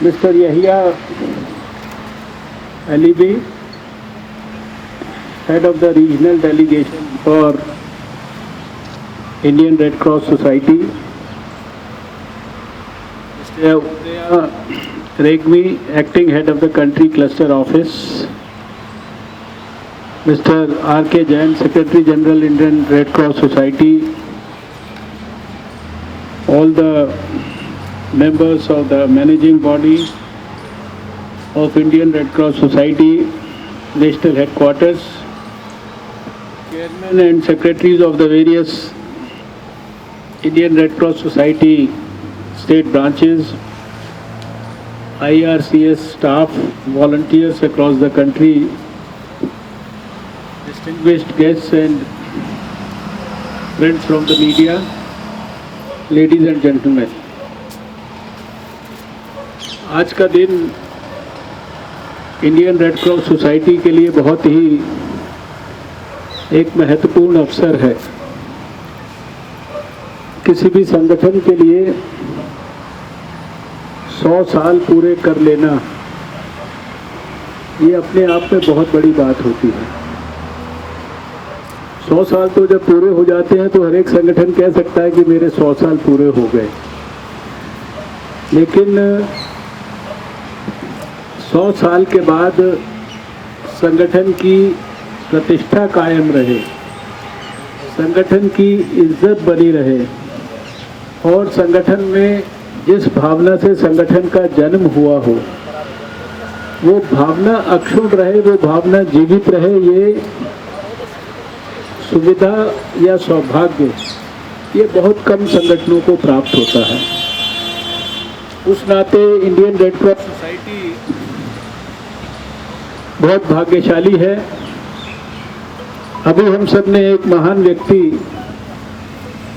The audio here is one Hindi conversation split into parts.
Mr. Yahya Alibi, head of the regional delegation for Indian Red Cross Society, Mr. Udaya Regmi, acting head of the country cluster office, Mr. R.K. Jain, Secretary General Indian Red Cross Society, all the members of the managing body of Indian Red Cross Society, national headquarters, chairmen and secretaries of the various Indian Red Cross Society state branches, IRCS staff, volunteers across the country, distinguished guests and friends from the media, ladies and gentlemen. आज का दिन इंडियन रेड क्रॉस सोसाइटी के लिए बहुत ही एक महत्वपूर्ण अवसर है। किसी भी संगठन के लिए 100 साल पूरे कर लेना ये अपने आप में बहुत बड़ी बात होती है। 100 साल तो जब पूरे हो जाते हैं तो हर एक संगठन कह सकता है कि मेरे 100 साल पूरे हो गए, लेकिन 100 साल के बाद संगठन की प्रतिष्ठा कायम रहे, संगठन की इज्जत बनी रहे और संगठन में जिस भावना से संगठन का जन्म हुआ हो वो भावना अक्षुण्ण रहे, वो भावना जीवित रहे, ये सुविधा या सौभाग्य ये बहुत कम संगठनों को प्राप्त होता है। उस नाते इंडियन रेड क्रॉस सोसाइटी बहुत भाग्यशाली है। अभी हम सब ने एक महान व्यक्ति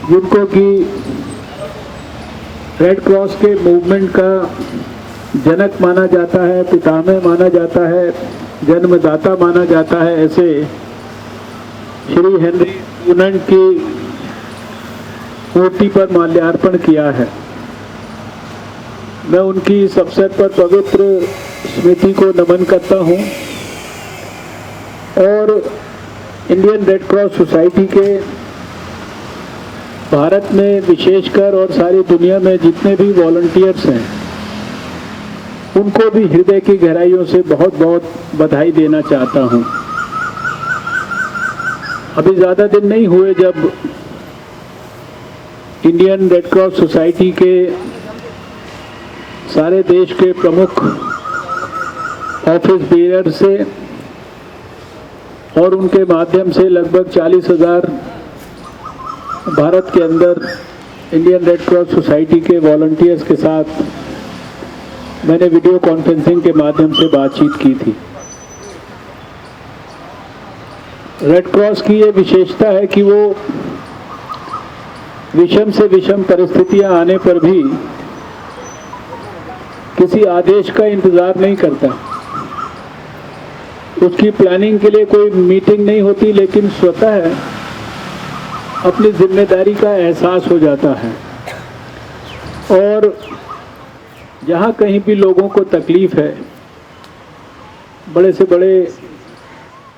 जिनको कि रेड क्रॉस के मूवमेंट का जनक माना जाता है, पितामह माना जाता है, जन्मदाता माना जाता है, ऐसे श्री हेनरी डुनंट की मूर्ति पर माल्यार्पण किया है। मैं उनकी इस अवसर पर पवित्र स्मृति को नमन करता हूं और इंडियन रेड क्रॉस सोसाइटी के भारत में विशेषकर और सारी दुनिया में जितने भी वॉलंटियर्स हैं उनको भी हृदय की गहराइयों से बहुत बहुत बधाई देना चाहता हूं। अभी ज़्यादा दिन नहीं हुए जब इंडियन रेड क्रॉस सोसाइटी के सारे देश के प्रमुख ऑफिस बेयर से और उनके माध्यम से लगभग 40,000 भारत के अंदर इंडियन रेड क्रॉस सोसाइटी के वॉलंटियर्स के साथ मैंने वीडियो कॉन्फ्रेंसिंग के माध्यम से बातचीत की थी। रेड क्रॉस की ये विशेषता है कि वो विषम से विषम परिस्थितियां आने पर भी किसी आदेश का इंतज़ार नहीं करता, उसकी प्लानिंग के लिए कोई मीटिंग नहीं होती, लेकिन स्वतः अपनी जिम्मेदारी का एहसास हो जाता है और जहाँ कहीं भी लोगों को तकलीफ़ है, बड़े से बड़े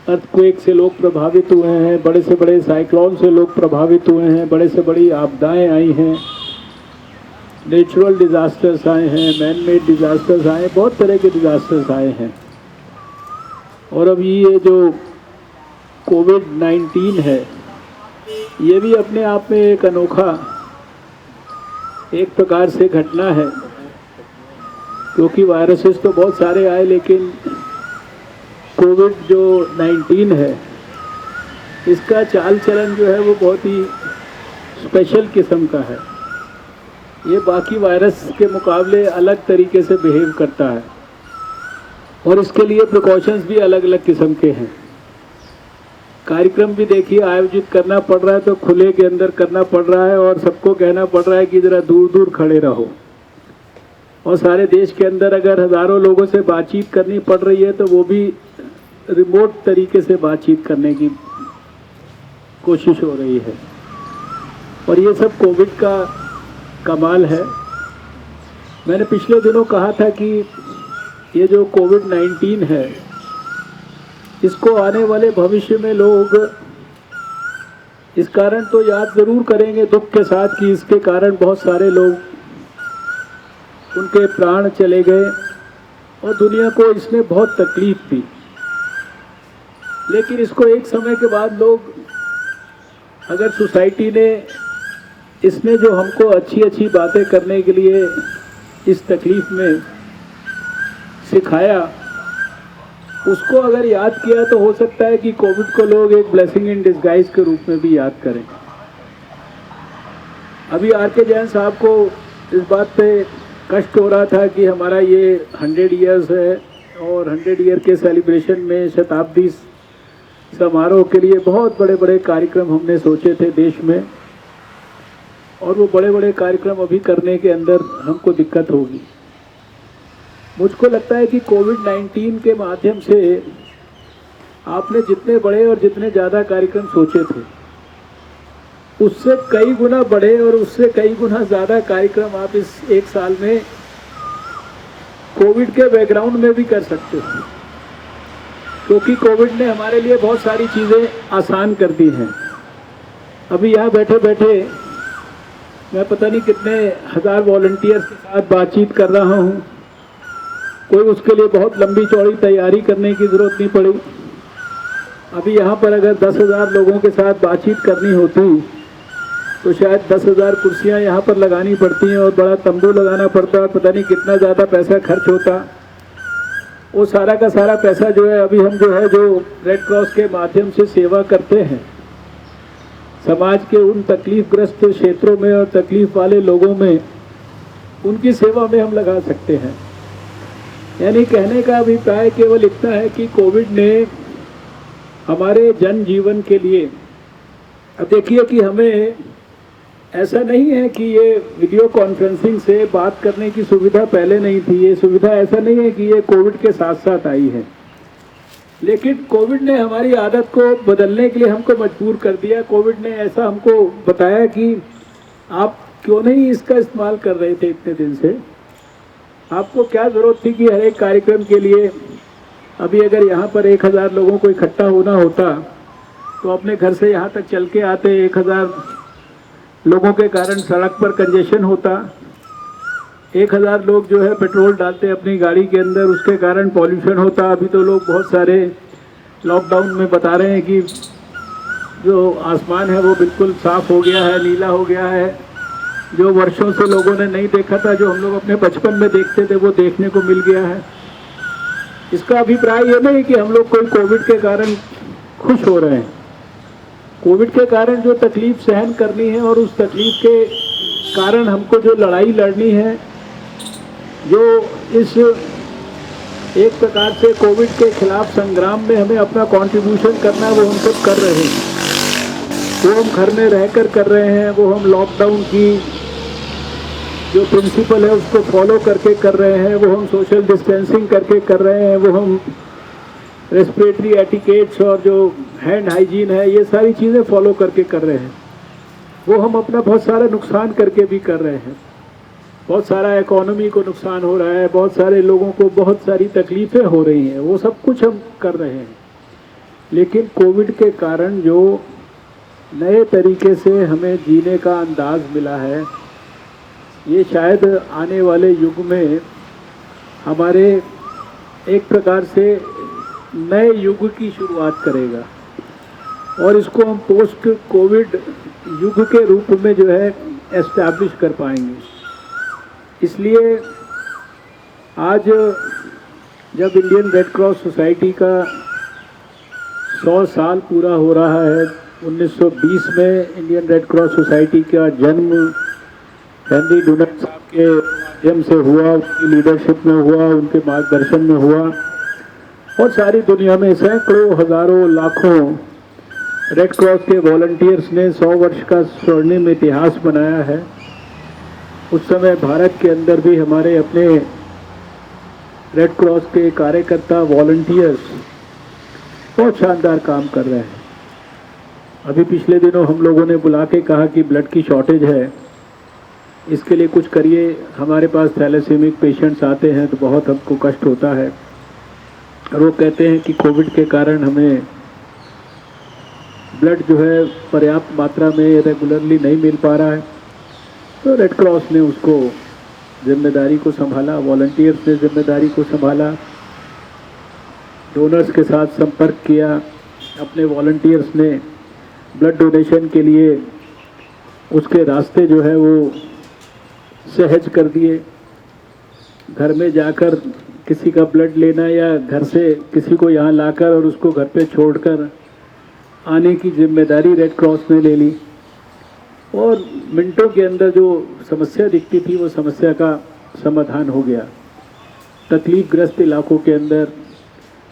अर्थक्वेक से लोग प्रभावित हुए हैं, बड़े से बड़े साइक्लोन से लोग प्रभावित हुए हैं, बड़े से बड़ी आपदाएं आई हैं, नेचुरल डिज़ास्टर्स आए हैं, मैन मेड डिज़ास्टर्स आए, बहुत तरह के डिज़ास्टर्स आए हैं। और अब ये जो कोविड-19 है ये भी अपने आप में एक अनोखा एक प्रकार से घटना है, क्योंकि वायरसेस तो बहुत सारे आए लेकिन कोविड जो 19 है इसका चाल चलन जो है वो बहुत ही स्पेशल किस्म का है। ये बाकी वायरस के मुकाबले अलग तरीके से बिहेव करता है और इसके लिए प्रिकॉशंस भी अलग अलग किस्म के हैं। कार्यक्रम भी देखिए आयोजित करना पड़ रहा है तो खुले के अंदर करना पड़ रहा है और सबको कहना पड़ रहा है कि ज़रा दूर दूर खड़े रहो, और सारे देश के अंदर अगर हज़ारों लोगों से बातचीत करनी पड़ रही है तो वो भी रिमोट तरीके से बातचीत करने की कोशिश हो रही है। और ये सब कोविड का कमाल है। मैंने पिछले दिनों कहा था कि ये जो कोविड-19 है, इसको आने वाले भविष्य में लोग इस कारण तो याद ज़रूर करेंगे दुख के साथ कि इसके कारण बहुत सारे लोग उनके प्राण चले गए और दुनिया को इसने बहुत तकलीफ दी। लेकिन इसको एक समय के बाद लोग, अगर सोसाइटी ने इसने जो हमको अच्छी अच्छी बातें करने के लिए इस तकलीफ में सिखाया, उसको अगर याद किया तो हो सकता है कि कोविड को लोग एक ब्लेसिंग इन डिस्गाइज के रूप में भी याद करें। अभी आर.के. जैन साहब को इस बात पे कष्ट हो रहा था कि हमारा ये 100 ईयर्स है और 100 ईयर के सेलिब्रेशन में शताब्दी समारोह के लिए बहुत बड़े बड़े कार्यक्रम हमने सोचे थे देश में, और वो बड़े बड़े कार्यक्रम अभी करने के अंदर हमको दिक्कत होगी। मुझको लगता है कि कोविड-19 के माध्यम से आपने जितने बड़े और जितने ज़्यादा कार्यक्रम सोचे थे, उससे कई गुना बड़े और उससे कई गुना ज़्यादा कार्यक्रम आप इस एक साल में कोविड के बैकग्राउंड में भी कर सकते हो, क्योंकि कोविड ने हमारे लिए बहुत सारी चीज़ें आसान कर दी हैं। अभी यहाँ बैठे बैठे मैं पता नहीं कितने हज़ार वॉलंटियर्स के साथ बातचीत कर रहा हूँ। कोई उसके लिए बहुत लंबी चौड़ी तैयारी करने की ज़रूरत नहीं पड़ी। अभी यहाँ पर अगर 10,000 लोगों के साथ बातचीत करनी होती तो शायद 10,000 कुर्सियाँ यहाँ पर लगानी पड़ती हैं और बड़ा तंबू लगाना पड़ता, पता नहीं कितना ज़्यादा पैसा खर्च होता। वो सारा का सारा पैसा जो है अभी हम जो रेड क्रॉस के माध्यम से सेवा करते हैं, समाज के उन तकलीफ़ग्रस्त क्षेत्रों में और तकलीफ़ वाले लोगों में, उनकी सेवा में हम लगा सकते हैं। यानी कहने का अभिप्राय केवल इतना है कि कोविड ने हमारे जन जीवन के लिए, अब देखिए कि हमें ऐसा नहीं है कि ये वीडियो कॉन्फ्रेंसिंग से बात करने की सुविधा पहले नहीं थी। ये सुविधा ऐसा नहीं है कि ये कोविड के साथ साथ आई है, लेकिन कोविड ने हमारी आदत को बदलने के लिए हमको मजबूर कर दिया। कोविड ने ऐसा हमको बताया कि आप क्यों नहीं इसका इस्तेमाल कर रहे थे इतने दिन से। आपको क्या ज़रूरत थी कि हर एक कार्यक्रम के लिए, अभी अगर यहाँ पर 1,000 लोगों को इकट्ठा होना होता तो अपने घर से यहाँ तक चल के आते, 1,000 लोगों के कारण सड़क पर कंजेशन होता, 1,000 लोग जो है पेट्रोल डालते अपनी गाड़ी के अंदर, उसके कारण पॉल्यूशन होता। अभी तो लोग बहुत सारे लॉकडाउन में बता रहे हैं कि जो आसमान है वो बिल्कुल साफ़ हो गया है, नीला हो गया है, जो वर्षों से लोगों ने नहीं देखा था, जो हम लोग अपने बचपन में देखते थे, वो देखने को मिल गया है। इसका अभिप्राय ये नहीं कि हम लोग कोई कोविड के कारण खुश हो रहे हैं। कोविड के कारण जो तकलीफ सहन करनी है और उस तकलीफ के कारण हमको जो लड़ाई लड़नी है, जो इस एक प्रकार से कोविड के खिलाफ संग्राम में हमें अपना कंट्रीब्यूशन करना है, वो हम सब कर रहे हैं। वो हम घर में रहकर कर रहे हैं, वो हम लॉकडाउन की जो प्रिंसिपल है उसको फॉलो करके कर रहे हैं, वो हम सोशल डिस्टेंसिंग करके कर रहे हैं, वो हम रेस्पिरेटरी एटिकेट्स और जो हैंड हाइजीन है, ये सारी चीज़ें फॉलो करके कर रहे हैं। वो हम अपना बहुत सारा नुकसान करके भी कर रहे हैं। बहुत सारा इकोनॉमी को नुकसान हो रहा है, बहुत सारे लोगों को बहुत सारी तकलीफ़ें हो रही हैं, वो सब कुछ हम कर रहे हैं। लेकिन कोविड के कारण जो नए तरीके से हमें जीने का अंदाज़ मिला है, ये शायद आने वाले युग में हमारे एक प्रकार से नए युग की शुरुआत करेगा, और इसको हम पोस्ट कोविड युग के रूप में जो है एस्टैब्लिश कर पाएंगे। इसलिए आज जब इंडियन रेड क्रॉस सोसाइटी का 100 साल पूरा हो रहा है, 1920 में इंडियन रेड क्रॉस सोसाइटी का जन्म हेनरी डुनैंट साहब के माध्यम से हुआ, उनकी लीडरशिप में हुआ, उनके मार्गदर्शन में हुआ, और सारी दुनिया में सैकड़ों, हज़ारों, लाखों रेड क्रॉस के वॉलंटियर्स ने 100 वर्ष का स्वर्णिम इतिहास बनाया है। उस समय भारत के अंदर भी हमारे अपने रेड क्रॉस के कार्यकर्ता वॉलंटियर्स बहुत शानदार काम कर रहे हैं। अभी पिछले दिनों हम लोगों ने बुला के कहा कि ब्लड की शॉर्टेज है, इसके लिए कुछ करिए। हमारे पास थैलेसीमिक पेशेंट्स आते हैं तो बहुत हमको कष्ट होता है, और वो कहते हैं कि कोविड के कारण हमें ब्लड जो है पर्याप्त मात्रा में रेगुलरली नहीं मिल पा रहा है। तो रेड क्रॉस ने उसको जिम्मेदारी को संभाला, वॉलंटियर्स ने जिम्मेदारी को संभाला, डोनर्स के साथ संपर्क किया, अपने वॉलंटियर्स ने ब्लड डोनेशन के लिए उसके रास्ते जो है वो सहज कर दिए। घर में जाकर किसी का ब्लड लेना या घर से किसी को यहाँ लाकर और उसको घर पे छोड़कर आने की जिम्मेदारी रेड क्रॉस ने ले ली, और मिनटों के अंदर जो समस्या दिखती थी वो समस्या का समाधान हो गया। तकलीफ़ग्रस्त इलाकों के अंदर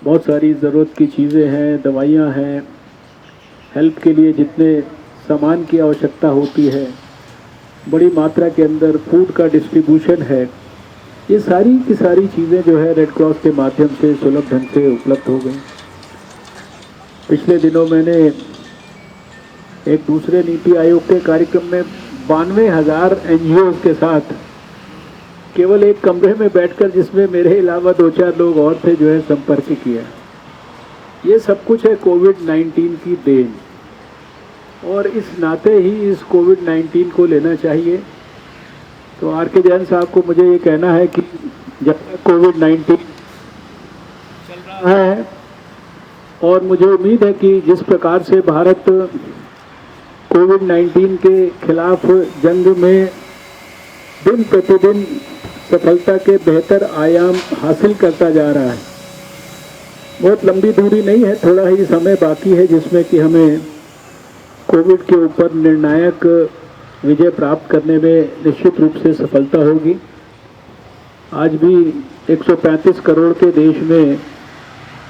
बहुत सारी ज़रूरत की चीज़ें हैं, दवाइयाँ हैं, हेल्प के लिए जितने सामान की आवश्यकता होती है, बड़ी मात्रा के अंदर फूड का डिस्ट्रीब्यूशन है, ये सारी की सारी चीज़ें जो है रेड क्रॉस के माध्यम से सुलभ ढंग से उपलब्ध हो गई। पिछले दिनों मैंने एक दूसरे नीति आयोग के कार्यक्रम में 92,000 NGO के साथ केवल एक कमरे में बैठकर, जिसमें मेरे अलावा 2-4 लोग और थे, जो है संपर्क किया। ये सब कुछ है कोविड-19 की देन, और इस नाते ही इस कोविड-19 को लेना चाहिए। तो RK जैन साहब को मुझे ये कहना है कि जब तक कोविड-19 चल रहा है, और मुझे उम्मीद है कि जिस प्रकार से भारत कोविड-19 के खिलाफ जंग में दिन प्रतिदिन सफलता के बेहतर आयाम हासिल करता जा रहा है, बहुत लंबी दूरी नहीं है, थोड़ा ही समय बाकी है जिसमें कि हमें कोविड के ऊपर निर्णायक विजय प्राप्त करने में निश्चित रूप से सफलता होगी। आज भी 135 करोड़ के देश में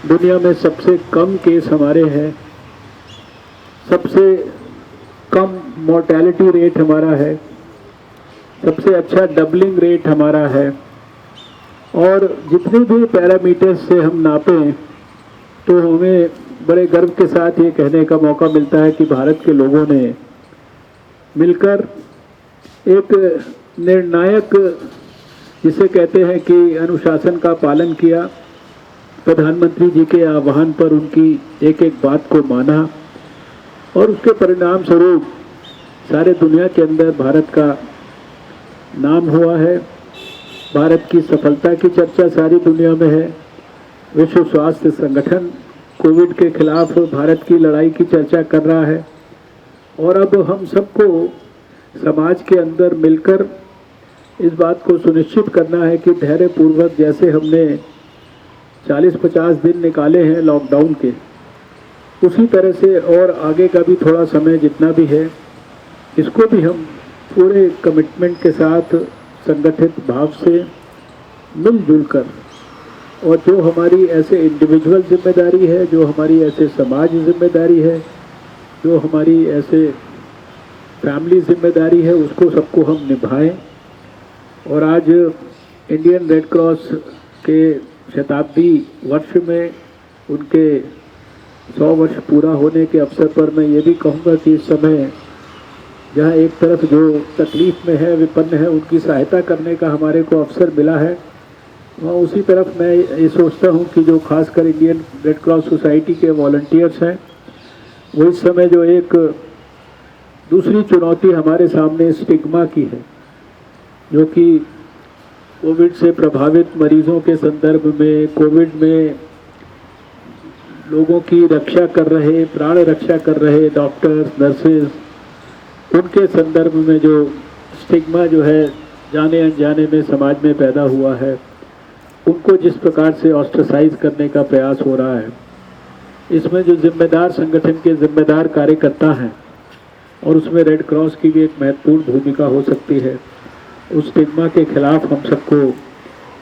दुनिया में सबसे कम केस हमारे हैं, सबसे कम मोर्टेलिटी रेट हमारा है, सबसे अच्छा डबलिंग रेट हमारा है, और जितने भी पैरामीटर्स से हम नापें तो हमें बड़े गर्व के साथ ये कहने का मौका मिलता है कि भारत के लोगों ने मिलकर एक निर्णायक, जिसे कहते हैं कि अनुशासन का पालन किया, प्रधानमंत्री जी के आह्वान पर उनकी एक एक बात को माना, और उसके परिणाम स्वरूप सारे दुनिया के अंदर भारत का नाम हुआ है। भारत की सफलता की चर्चा सारी दुनिया में है। विश्व स्वास्थ्य संगठन कोविड के खिलाफ भारत की लड़ाई की चर्चा कर रहा है, और अब हम सबको समाज के अंदर मिलकर इस बात को सुनिश्चित करना है कि धैर्यपूर्वक, जैसे हमने 40-50 दिन निकाले हैं लॉकडाउन के, उसी तरह से और आगे का भी थोड़ा समय जितना भी है, इसको भी हम पूरे कमिटमेंट के साथ संगठित भाव से मिलजुल कर, और जो हमारी ऐसे इंडिविजुअल जिम्मेदारी है, जो हमारी ऐसे समाज जिम्मेदारी है, जो हमारी ऐसे फैमिली जिम्मेदारी है, उसको सबको हम निभाएं। और आज इंडियन रेड क्रॉस के शताब्दी वर्ष में उनके 100 वर्ष पूरा होने के अवसर पर मैं ये भी कहूँगा कि इस समय जहाँ एक तरफ जो तकलीफ़ में है, विपन्न है, उनकी सहायता करने का हमारे को अवसर मिला है, वहाँ उसी तरफ मैं ये सोचता हूँ कि जो खासकर इंडियन रेड क्रॉस सोसाइटी के वॉलंटियर्स हैं, वो इस समय जो एक दूसरी चुनौती हमारे सामने स्टिग्मा की है, जो कि कोविड से प्रभावित मरीजों के संदर्भ में, कोविड में लोगों की रक्षा कर रहे, प्राण रक्षा कर रहे डॉक्टर्स, नर्सेज, उनके संदर्भ में जो स्टिग्मा जो है जाने अनजाने में समाज में पैदा हुआ है, उनको जिस प्रकार से ऑस्ट्रेसाइज करने का प्रयास हो रहा है, इसमें जो जिम्मेदार संगठन के जिम्मेदार कार्यकर्ता हैं, और उसमें रेड क्रॉस की भी एक महत्वपूर्ण भूमिका हो सकती है, उस स्टिग्मा के खिलाफ हम सबको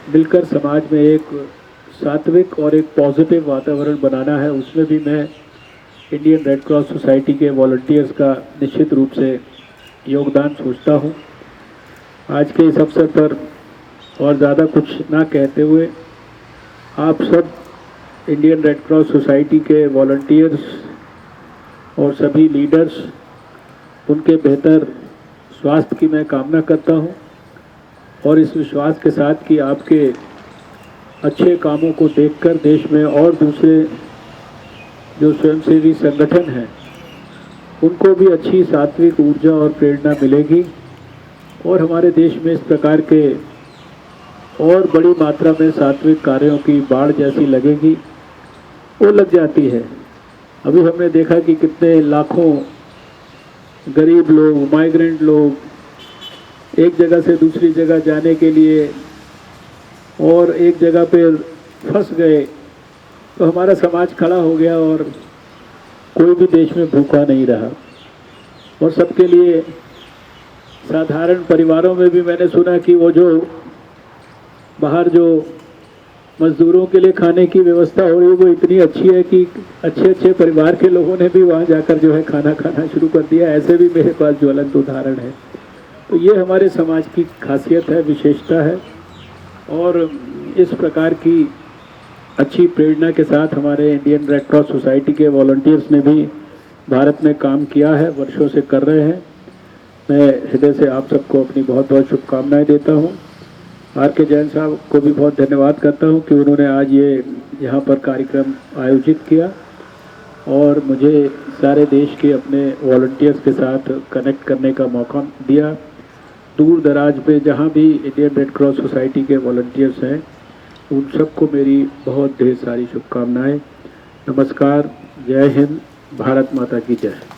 मिलकर समाज में एक सात्विक और एक पॉजिटिव वातावरण बनाना है। उसमें भी मैं इंडियन रेड क्रॉस सोसाइटी के वॉलंटियर्स का निश्चित रूप से योगदान सोचता हूँ। आज के इस अवसर पर और ज़्यादा कुछ ना कहते हुए, आप सब इंडियन रेड क्रॉस सोसाइटी के वॉलंटियर्स और सभी लीडर्स, उनके बेहतर स्वास्थ्य की मैं कामना करता हूँ और इस विश्वास के साथ कि आपके अच्छे कामों को देखकर देश में और दूसरे जो स्वयंसेवी संगठन हैं उनको भी अच्छी सात्विक ऊर्जा और प्रेरणा मिलेगी और हमारे देश में इस प्रकार के और बड़ी मात्रा में सात्विक कार्यों की बाढ़ जैसी लगेगी, वो लग जाती है। अभी हमने देखा कि कितने लाखों गरीब लोग, माइग्रेंट लोग एक जगह से दूसरी जगह जाने के लिए और एक जगह पे फंस गए, तो हमारा समाज खड़ा हो गया और कोई भी देश में भूखा नहीं रहा। और सबके लिए, साधारण परिवारों में भी मैंने सुना कि वो जो बाहर जो मजदूरों के लिए खाने की व्यवस्था हो रही है वो इतनी अच्छी है कि अच्छे अच्छे परिवार के लोगों ने भी वहाँ जाकर जो है खाना खाना शुरू कर दिया। ऐसे भी मेरे पास ज्वलंत उदाहरण है। तो ये हमारे समाज की खासियत है, विशेषता है। और इस प्रकार की अच्छी प्रेरणा के साथ हमारे इंडियन रेड क्रॉस सोसाइटी के वॉलंटियर्स ने भी भारत में काम किया है, वर्षों से कर रहे हैं। मैं हृदय से आप सबको अपनी बहुत बहुत शुभकामनाएं देता हूँ। आर के जैन साहब को भी बहुत धन्यवाद करता हूँ कि उन्होंने आज ये यहाँ पर कार्यक्रम आयोजित किया और मुझे सारे देश के अपने वॉलंटियर्स के साथ कनेक्ट करने का मौका दिया। दूर दराज में जहाँ भी इंडियन रेड क्रॉस सोसाइटी के वॉलंटियर्स हैं उन सबको मेरी बहुत ढेर सारी शुभकामनाएं। नमस्कार, जय हिंद, भारत माता की जय।